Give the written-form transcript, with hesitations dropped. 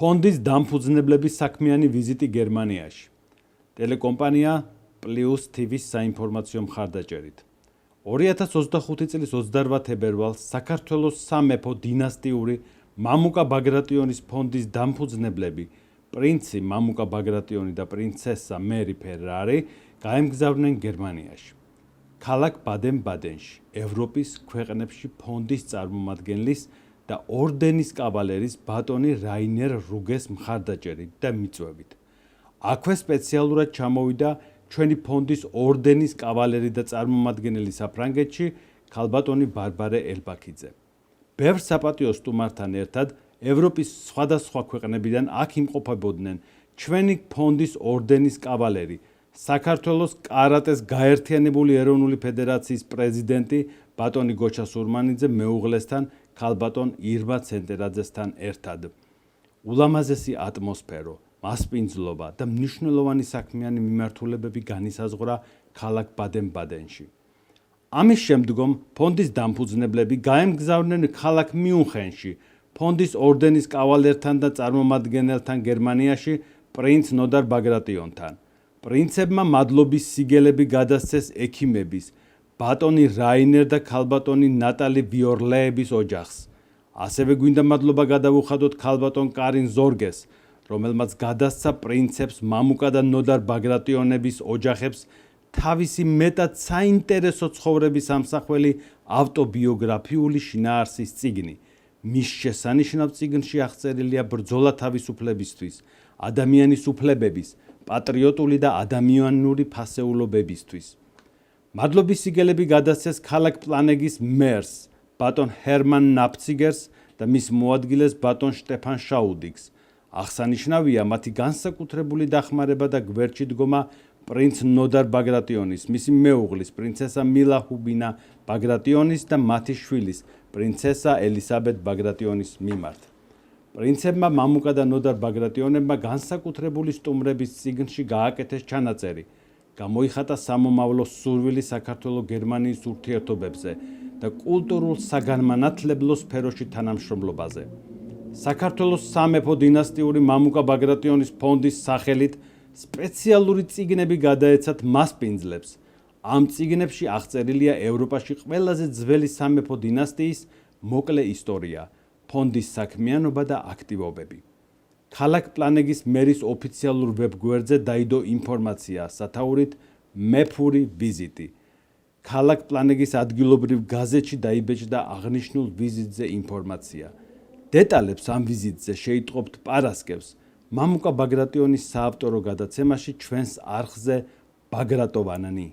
ფონდის დამფუძნებლების საქმიანი ვიზიტი გერმანიაში. ტელეკომპანია Plus TV-ს საინფორმაციო მხარდაჭერით. 2025 წლის 28 თებერვალს საქართველოს სამეფო დინასტიური მამუკა ბაგრატიონის ფონდის დამფუძნებლები პრინცი მამუკა ბაგრატიონი და პრინცესა მერი ფერარი გაემგზავრნენ გერმანიაში. ქალაქ ბადენ-ბადენში, ევროპის ქვეყნებში ფონდის წარმომადგენლის და ორდენის კავალერის ბატონი რაინერ რუგეს მხარდაჭერით და მიწვევით. აქვე სპეციალურად ჩამოვიდა ჩვენი ფონდის ორდენის კავალერი და წარმომადგენელი საფრანგეთში ქალბატონი ბარბარე ელბაქიძე. ბევრ საპატიო სტუმართან ერთად ევროპის სხვადასხვა ქვეყნებიდან აქ იმყოფებოდნენ ჩვენი ფონდის ორდენის კავალერი, საქართველოს კარატეს გაერთიანებული ეროვნული ფედერაციის პრეზიდენტი ბატონი გოჩა სურმანიძე მეუღლესთან ქალბატონ ირმა ცენტერაძესთან ერთად. ულამაზესი ატმოსფერო, მასპინძლობა და მნიშვნელოვანი საქმიანი მიმართულებები განისაზღვრა ქალაქ ბადენ-ბადენში. ამის შემდგომ ფონდის დამფუძნებლები გაემგზავრნენ ქალაქ მიუნხენში, ფონდის ორდენის კავალერთან და წარმომადგენელთან გერმანიაში პრინც ნოდარ ბაგრატიონთან. პრინცებმა მადლობის სიგელები გადასცეს ექიმების, ბატონი რაინერ და ქალბატონი ნატალი ვიორლეების ოჯახს. ასევე გვინდა მადლობა გადავუხადოთ ქალბატონ კარინ ზორგეს, რომელმაც გადასცა პრინცებს მამუკა და ნოდარ ბაგრატიონების ოჯახებს თავისი მეტად საინტერესო ცხოვრების ამსახველი ავტობიოგრაფიული შინაარსის წიგნი. მის შესანიშნავ წიგნში აღწერილია ბრძოლა თავისუფლებისთვის, ადამიანის უფლებების, პატრიოტული და ადამიანური ფასეულობებისთვის. მადლობის სიგელები გადასცეს ქალაქ პლანეგის მერს, ბატონ ჰერმან ნაფციგერს და მის მოადგილეს ბატონ შტეფან შაუდიგს. აღსანიშნავია მათი განსაკუთრებული დახმარება და გვერდში დგომა პრინც ნოდარ ბაგრატიონის, მისი მეუღლის პრინცესა მილა ჰუბინა ბაგრატიონის და მათი შვილის პრინცესა ელისაბედ ბაგრატიონის მიმართ. პრინცებმა მამუკა და ნოდარ ბაგრატიონებმა განსაკუთრებული სტუმრების წიგნში გააკეთეს ჩანაწერი, გამოიხატა სამომავლო სურვილი საქართველო-გერმანიის ურთიერთობებზე და კულტურულ საგანმანათლებლო სფეროში თანამშრომლობაზე. საქართველოს სამეფო დინასტიური მამუკა ბაგრატიონის ფონდის სახელით სპეციალური წიგნები გადაეცათ მასპინძლებს. ამ წიგნებში აღწერილია ევროპაში ყველაზე ძველი სამეფო დინასტიის მოკლე ისტორია, ფონდის საქმიანობა და აქტივობები. ქალაქ პლანეგის მერის ოფიციალურ ვებგვერდზე დაიდო ინფორმაცია სათაურით მეფური ვიზიტი. ქალაქ პლანეგის ადგილობრივ გაზეთში დაიბეჭდა აღნიშნულ ვიზიტზე ინფორმაცია. დეტალებს ამ ვიზიტზე შეიტყობთ პარასკევს მამუკა ბაგრატიონის საავტორო გადაცემაში ჩვენს არხზე ბაგრატოვანანი.